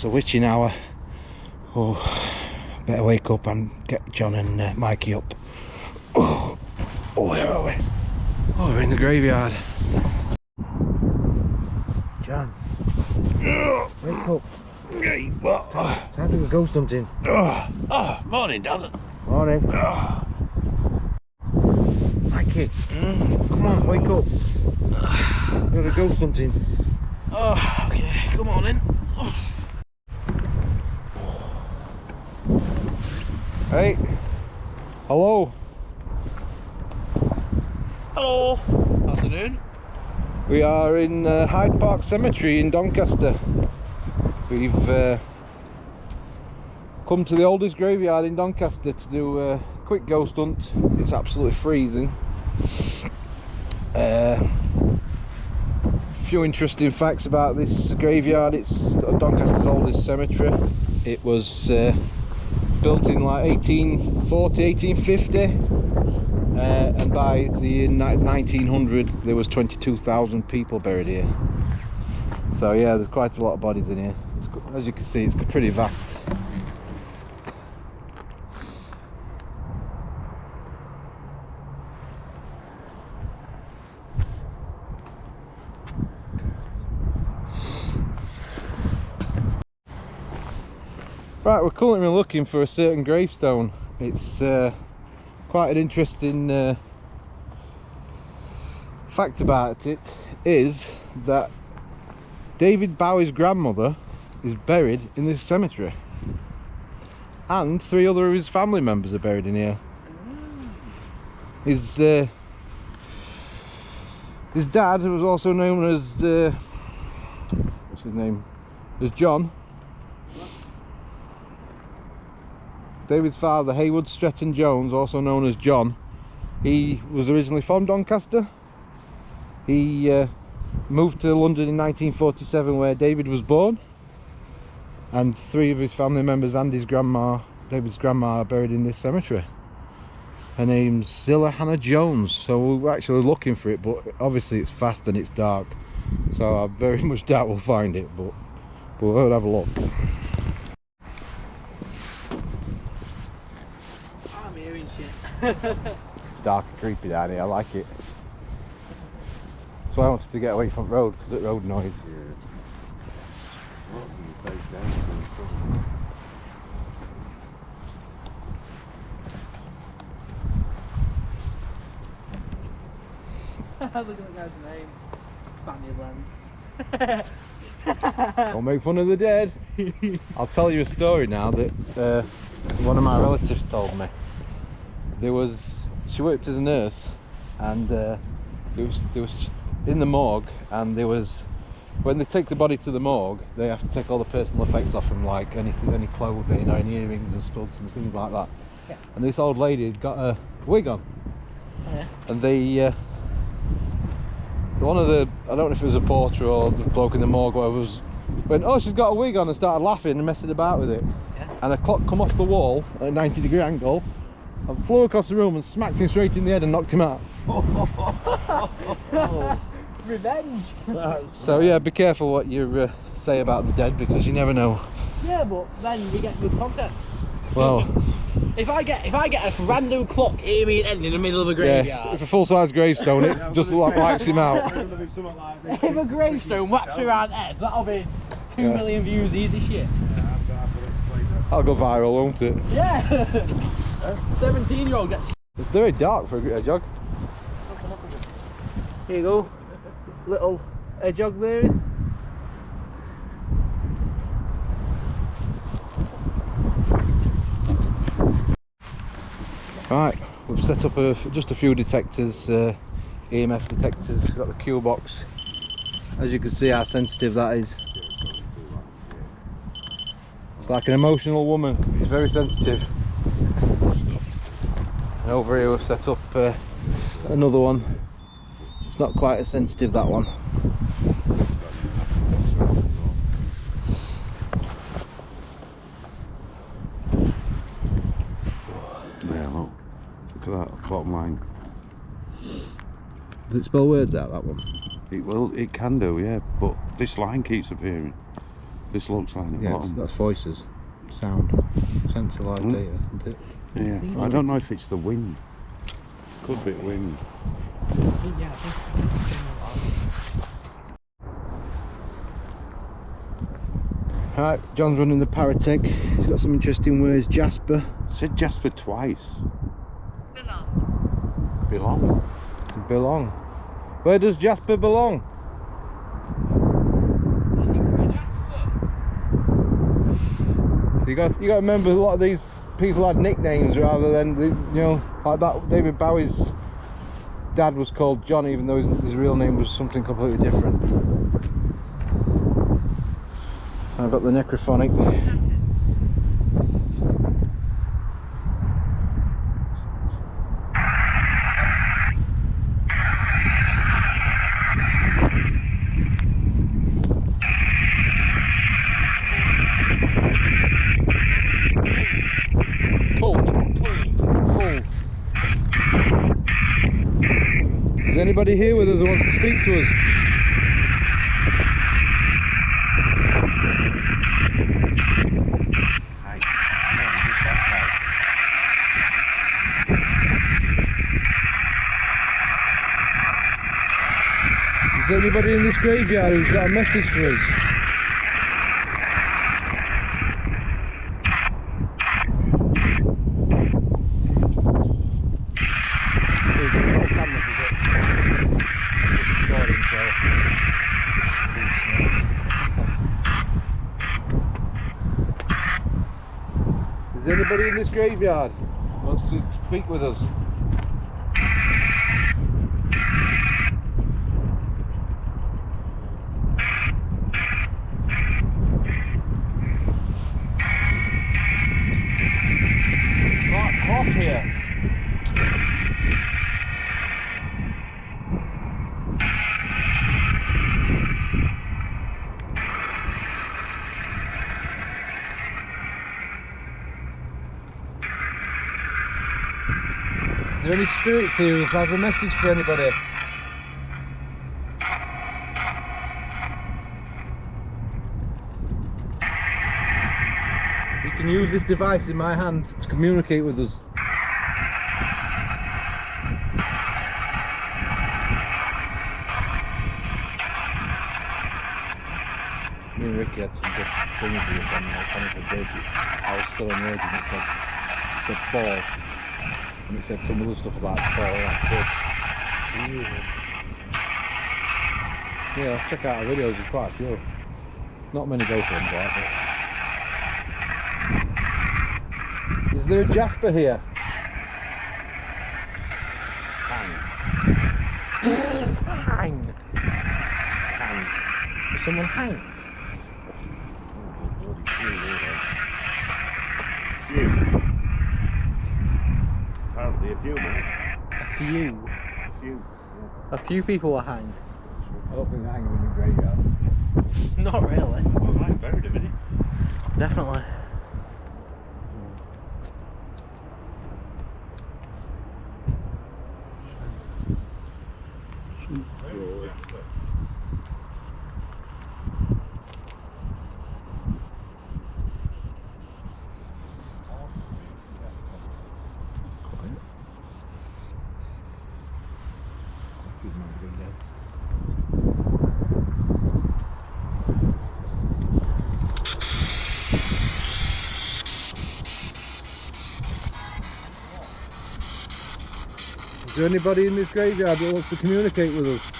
a witching hour. Oh, better wake up and get John and Mikey up. Oh, where are we? Oh, we're in the graveyard. John, wake up. Hey, what? It's time to go ghost hunting. Morning, Dad. Morning. Mikey, come on, wake up. We're going ghost hunting. Oh, okay, come on in. Hey, hello. Hello. Afternoon. We are in Hyde Park Cemetery in Doncaster. We've come to the oldest graveyard in Doncaster to do a quick ghost hunt. It's absolutely freezing. Few interesting facts about this graveyard. It's Doncaster's oldest cemetery. It was built in like 1840, 1850, and by the 1900 there was 22,000 people buried here. So yeah, there's quite a lot of bodies in here. As you can see, it's pretty vast. Right, we're currently looking for a certain gravestone. It's quite an interesting fact about it is that David Bowie's grandmother is buried in this cemetery, and 3 other of his family members are buried in here. His dad, who was also known as what's his name, as John. David's father, Haywood Stretton Jones, also known as John, he was originally from Doncaster. He moved to London in 1947, where David was born, and 3 of his family members and his grandma, David's grandma, are buried in this cemetery. Her name's Zilla Hannah Jones. So we're actually looking for it, but obviously it's fast and it's dark, so I very much doubt we'll find it, but we'll have a look. It's dark and creepy down here, I like it. So I wanted to get away from the road because of the road noise. Look at that guy's name. Fanny Don't make fun of the dead. I'll tell you a story now that one of my relatives told me. She worked as a nurse, and there was in the morgue, and when they take the body to the morgue, they have to take all the personal effects off them, like any clothing or any earrings and studs and things like that. Yeah. And this old lady had got a wig on. Oh, yeah. And one of the, I don't know if it was a porter or the bloke in the morgue, whatever, went, "Oh, she's got a wig on," and started laughing and messing about with it. Yeah. And a clock come off the wall at a 90-degree angle and flew across the room and smacked him straight in the head and knocked him out. Revenge. So yeah, be careful what you say about the dead, because you never know. Yeah, but then we get good content. Well, if I get a random clock aiming at in the middle of a graveyard, yeah, if a full-size gravestone, it just wipes him out. If a gravestone whacks me around the head, that'll be 2 million views easy shit. That'll go viral, won't it? Yeah. 17-year-old gets. It's very dark for a hedgehog. Here you go, little hedgehog there. Right, we've set up just a few detectors, EMF detectors. We've got the Q box. As you can see how sensitive that is. It's like an emotional woman, it's very sensitive. And over here we've set up another one. It's not quite as sensitive, that one. Yeah, look at that bottom line. Does it spell words out, that one? It can do, yeah, but this line keeps appearing. This looks like the Yeah, bottom. that's voices. Sound. Sensor-like data, isn't it? Yeah, I don't know if it's the wind. Could be wind. Yeah, I think Right, John's running the Paratech. He's got some interesting words. Jasper. Said Jasper twice. Belong. Belong. Belong. Where does Jasper belong? looking for a Jasper. You got to remember, a lot of these people had nicknames rather than like that. David Bowie's dad was called John, even though his real name was something completely different. I've got the necrophonic. Cold. Is anybody here with us who wants to speak to us? Hi. Is anybody in this graveyard who's got a message for us? Is anybody in this graveyard who wants to speak with us? Off here. Are there any spirits here who have a message for anybody? You can use this device in my hand to communicate with us. Me and Ricky had some good things with us on the bridge. I was still on road and it said fall. And it said some other stuff about fall. Jesus. Yeah, check out our videos, there's quite a few. Not many ghost ones, right? But... Is there a Jasper here? Hang. Is someone hang? Few. Apparently a few, mate. A few people were hanged. I don't think they're hanging in the graveyard. Not really. Well, I buried him in it. Definitely. Is there anybody in this graveyard that wants to communicate with us?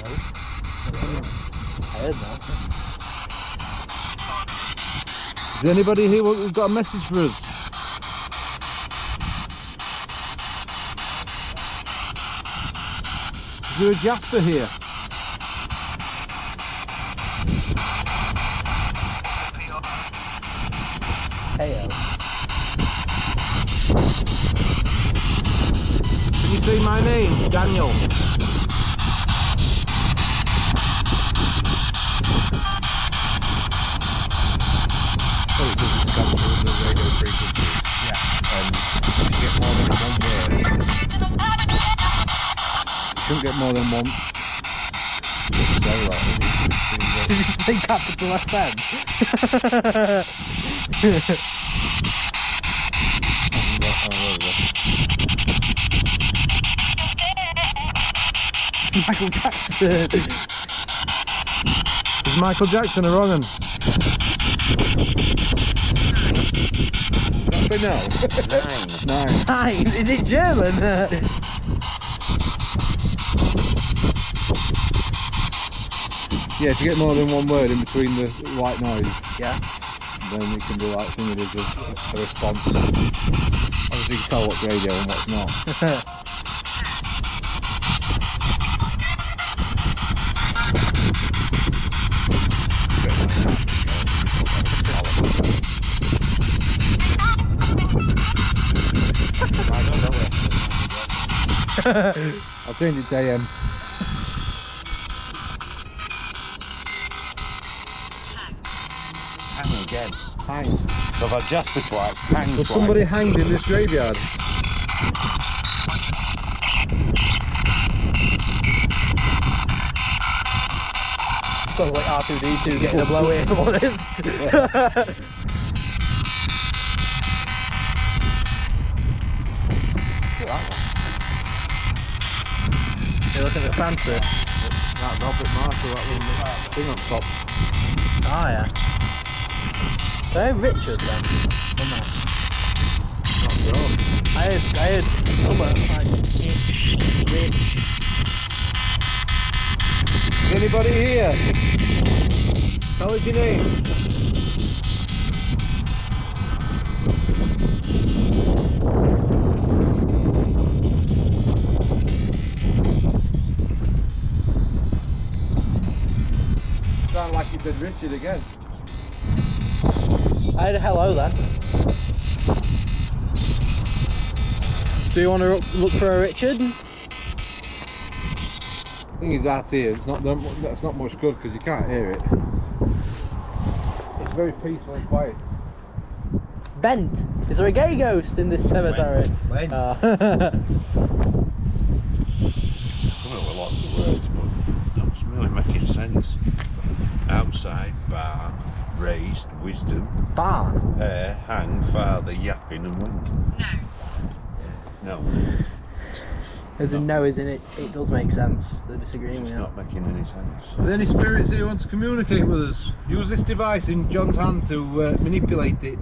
No. I heard that. Is there anybody here who's got a message for us? Is there a Jasper here? Heyo. Can you say my name? Daniel. Well, it doesn't capture the radio frequencies. Yeah. And if you get more than one word, Shouldn't get more than one. it's Did you think capital FM? Michael Jackson. Is Michael Jackson a wrong one? Did I say no? 9. 9. Is it German? Yeah, if you get more than one word in between the white noise, Yeah. then it can be like thinking it is a response. Obviously you can tell what's radio and what's not. I'll change it to AM. Hang again. Hang. So I've had Jasper twice, hang Was twice. somebody hanged in this graveyard? Sounds like R2D2 getting a blow here, if I'm honest. You're looking at Francis. That Robert Marshall, that one, thing on top. Oh yeah. They're Richard then, wasn't they? Not sure. I had somewhere like Rich. Is anybody here? Tell us your name. Sound like you said Richard again. I had a hello then. Do you want to look for a Richard? The thing is out here, it's not that's not much good because you can't hear it. It's very peaceful and quiet. Bent. Is there a gay ghost in this cemetery? When? I don't know lots of words, but that's really making sense. Outside, bar, raised, wisdom, Barn. pair, hang, father, yapping and wind. No. As in no, as in it does make sense. They're disagreeing It's with you. not making any sense. Are there any spirits here who want to communicate with us? Use this device in John's hand to manipulate it.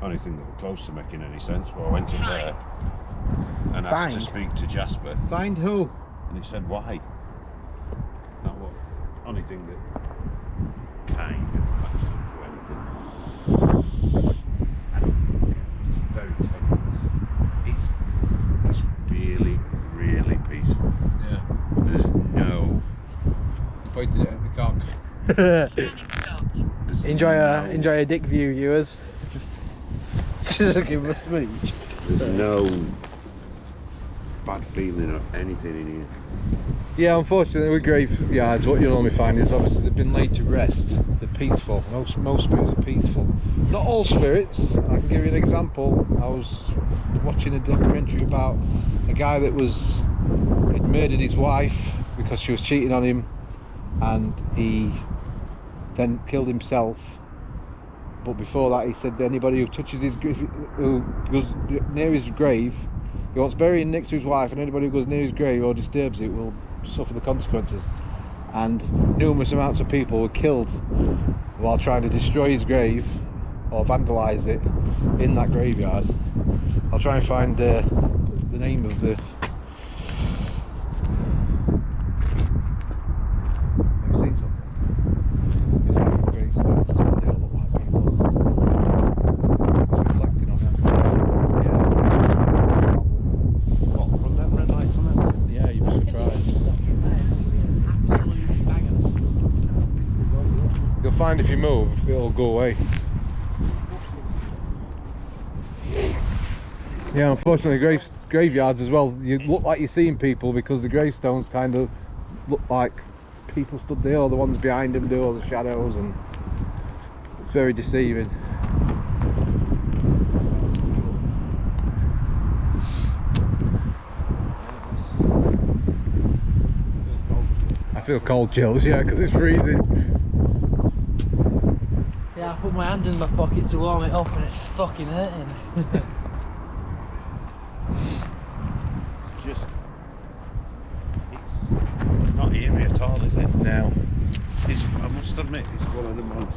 Only thing that was close to making any sense, well, I went in there and asked to Find. speak to Jasper, Find who? and he said, why? That was only thing that kind of matches up to anything. I don't think it's very tenuous. It's really, really peaceful. Yeah. There's no... You pointed it at the cock. there's enjoy no, a dick view, viewers. Give him a smooch. There's no bad feeling or anything in here. Yeah, unfortunately with graveyards, what you'll normally find is obviously they've been laid to rest. They're peaceful. Most spirits are peaceful. Not all spirits. I can give you an example. I was watching a documentary about a guy that had murdered his wife because she was cheating on him, and he then killed himself. But before that, he said that anybody who touches who goes near his grave, he wants burying next to his wife, and anybody who goes near his grave or disturbs it will suffer the consequences. And numerous amounts of people were killed while trying to destroy his grave or vandalise it in that graveyard. I'll try and find the name of the... Have you seen something? You find gravestones as well, they all look like people. It's reflecting off them. Yeah. What, from them red lights on it? Yeah, you'd be surprised. You'll find if you move, it'll go away. Yeah, unfortunately, graveyards as well, you look like you're seeing people because the gravestones kind of look like people stood there, or the ones behind them do, or the shadows, and It's very deceiving. I feel cold chills, yeah, because it's freezing. Yeah, I put my hand in my pocket to warm it up and it's fucking hurting. Just, it's not eerie at all, is it? No. It's, I must admit, it's one of the most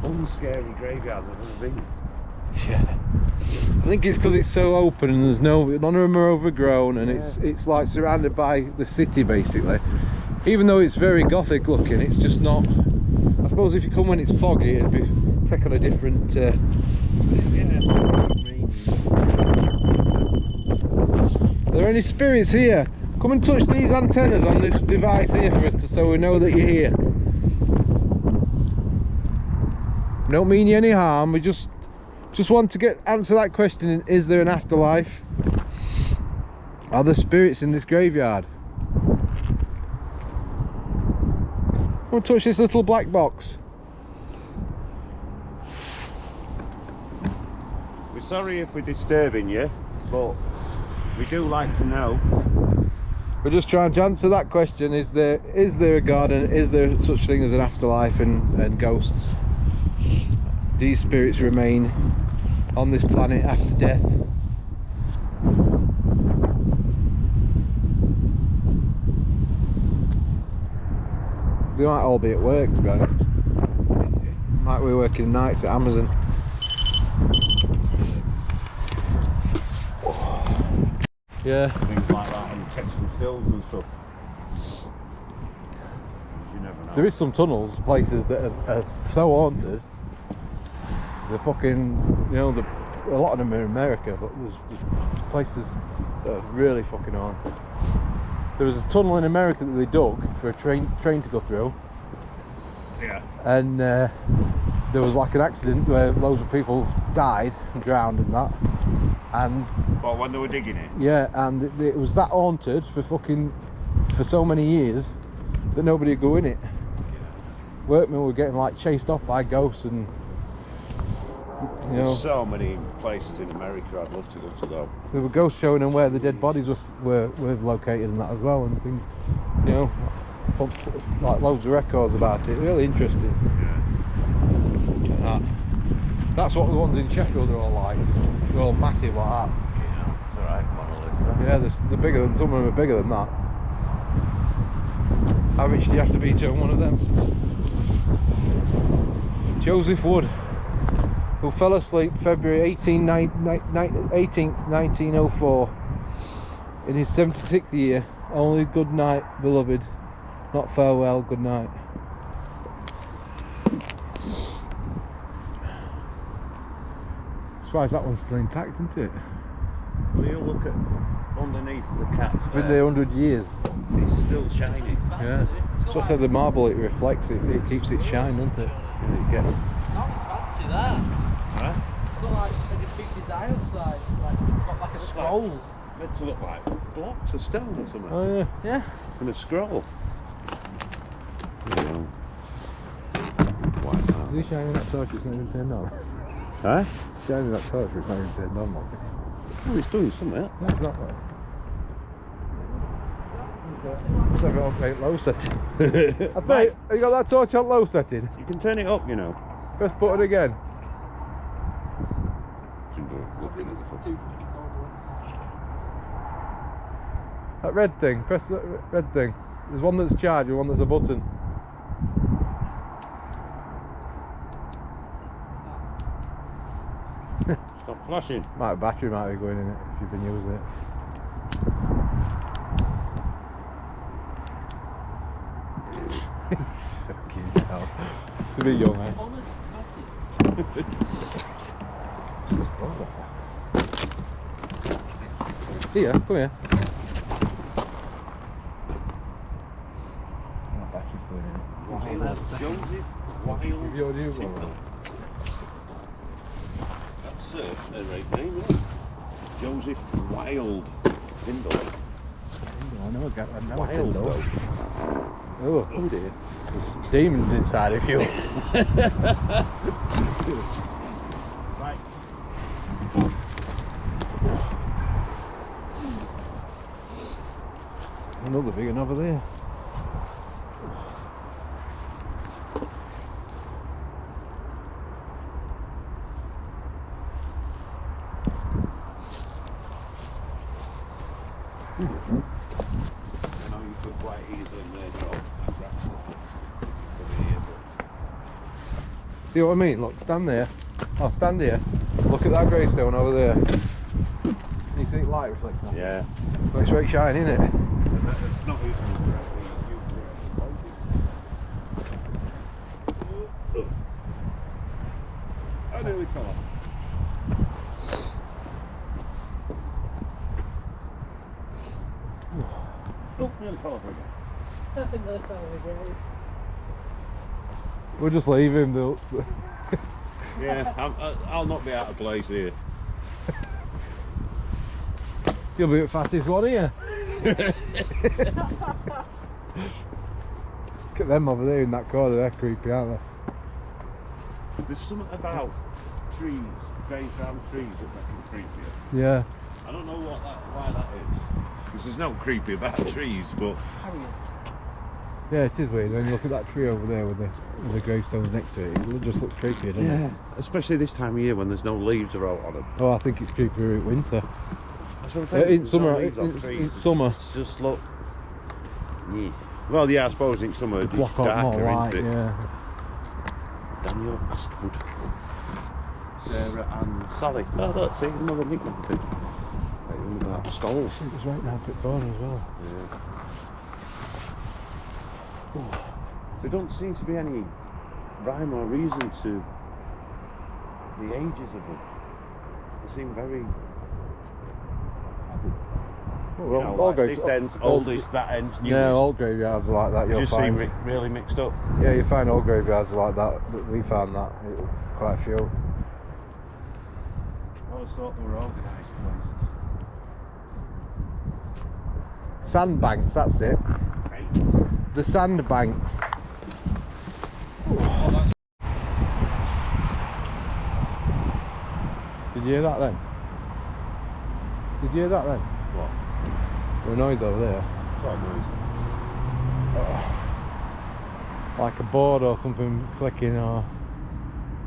unscary graveyards I've ever been. Yeah. I think it's because it's so open and there's none of them are overgrown, and it's like surrounded by the city basically. Even though it's very gothic looking, it's just not. I suppose if you come when it's foggy, it'd be take on a different. Are there any spirits here? Come and touch these antennas on this device here for us, so we know that you're here. We don't mean you any harm. We just want to answer that question: is there an afterlife? Are there spirits in this graveyard? Come and touch this little black box. We're sorry if we're disturbing you, but we do like to know. We're just trying to answer that question: is there a God, and is there such thing as an afterlife and ghosts? These spirits remain on this planet after death. They might all be at work, to be honest. Might be working nights at Amazon. Yeah. Things like that and checks and stills and stuff. You never know. There is some tunnels, places that are so haunted. They're fucking, you know, a lot of them are in America, but there's places that are really fucking haunted. There was a tunnel in America that they dug for a train to go through. Yeah. And there was like an accident where loads of people died and drowned in that. And Well, when they were digging it? yeah, and it was that haunted for so many years that nobody would go in it. Workmen were getting like chased off by ghosts, and you know, There's so many places in America I'd love to go to though. there were ghosts showing them where the dead bodies were located and that as well, and things, you know, like loads of records about it. Really interesting. Yeah. That's what the ones in Sheffield are all like. They're all massive like that. Yeah, it's alright, monolith. Yeah, they're bigger than, some of them are bigger than that. How rich do you have to be to own one of them? Joseph Wood, who fell asleep February 18th, 1904, in his 76th year. Only good night, beloved, not farewell, good night. Surprised that one's still intact, isn't it? Well, you look at underneath the caps. It's been there 100 years. It's still shiny. Yeah. So I said the marble, it reflects, it keeps it shine, doesn't it? You get it. That was fancy there. Huh? It's got like a big design outside. Like, it's got like a scroll. Meant to look like blocks of stone or something. Oh yeah. Yeah. And a scroll. Why Is not? he shining that torch? It's not even turned on. Huh? Shining that torch, it's not even turned on, like. Oh, it's doing something. No, it's not right. Let's have it on low setting. I think, have you got that torch on low setting? You can turn it up, you know. Press button again. Looking at the fucking. That red thing, press that red thing. There's one that's charged and one that's a button. Stop flashing. Battery might be going in it if you've been using it. Fucking hell. It's a bit young, eh? Here, come here. Battery's going in it. Joseph Wild. Have you already used one? That's the right name, isn't it? Joseph Wild. Hindle. I know, I know. Wild though. Oh dear. There's demons inside of you. Right. Another big one over there. I know you could quite easily make it See what I mean? Look, stand there. Oh, stand here. Look at that gravestone over there. You see light reflecting off it? Yeah. But it's very shiny, isn't it? It's not even I nearly fell off. Oh, nearly fell off again. We'll just leave him though. Yeah, I'll not be out of place here. You'll be the fattest one here. Look at them over there in that corner, they're creepy, aren't they? There's something about trees, based around trees that make them creepier. Yeah. I don't know why that is. Because there's no creepy about trees, but Yeah, it is weird. When you look at that tree over there with the gravestones next to it, it just looks creepy, doesn't it? especially this time of year when there's no leaves are out on them. Oh, I think it's creepier in winter. That's what I'm saying, In there's summer, no leaves on trees. in summer, It's just look. Yeah. Well, yeah, I suppose in summer it's block out darker, more light. isn't it? Yeah. Daniel Astwood, Sarah and Sally. Oh, that's it, another nickname thing. Like one about the skulls. It was right round the corner as well. Yeah. There don't seem to be any rhyme or reason to the ages of them. They seem very. Well, You know, all like graves- this ends all- oldest, that ends newest. Yeah, all graveyards are like that. You'll just find. seem really mixed up. Yeah, you find all graveyards are like that. But we found that quite a few. I always thought they were organised places. Sandbanks, that's it. Right? The sandbanks. Oh, that's Did you hear that then? Did you hear that then? what? There was a noise over there. Sort of noise. Like a board or something clicking or...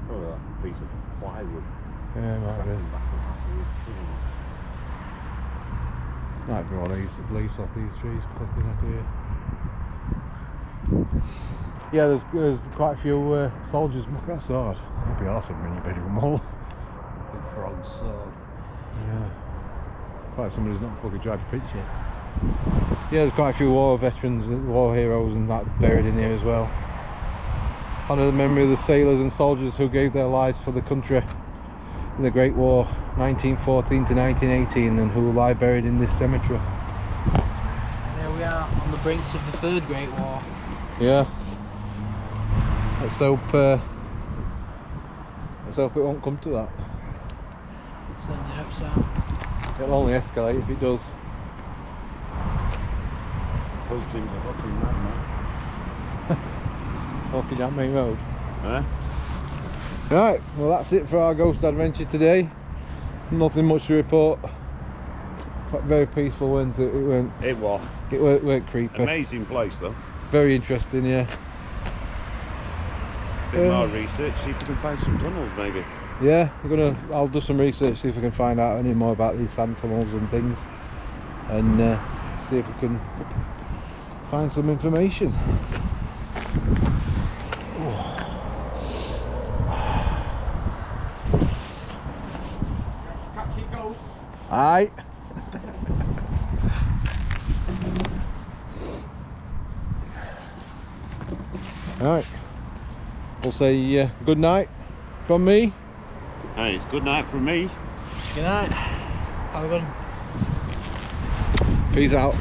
Probably that piece of plywood. Yeah, might be. cracking back up afterwards, doesn't it? Might be one of these leaves off these trees clicking up here. Yeah, there's quite a few soldiers. Look at that sword. That'd be awesome when you buried them all. Big bronze sword. Yeah. Quite somebody's not fucking tried to pitch it. Yeah, there's quite a few war veterans, war heroes and that buried in here as well. Honour the memory of the sailors and soldiers who gave their lives for the country in the Great War, 1914 to 1918, and who lie buried in this cemetery. There we are on the brinks of the Third Great War. Yeah. Let's hope it won't come to that. Certainly hope so. It'll only escalate if it does. Hoping the fucking madman. Walking down Main Road. Huh? Right, well that's it for our ghost adventure today. Nothing much to report. Quite very peaceful, weren't it? It was. It weren't creepy. Amazing place though. Very interesting, yeah. Bit more research, see if we can find some tunnels maybe. Yeah, I'll do some research, see if we can find out any more about these sand tunnels and things, and see if we can find some information. Aye. Alright. We'll say good night from me. Hey, it's good night from me. Good night. Have a good one. Peace out.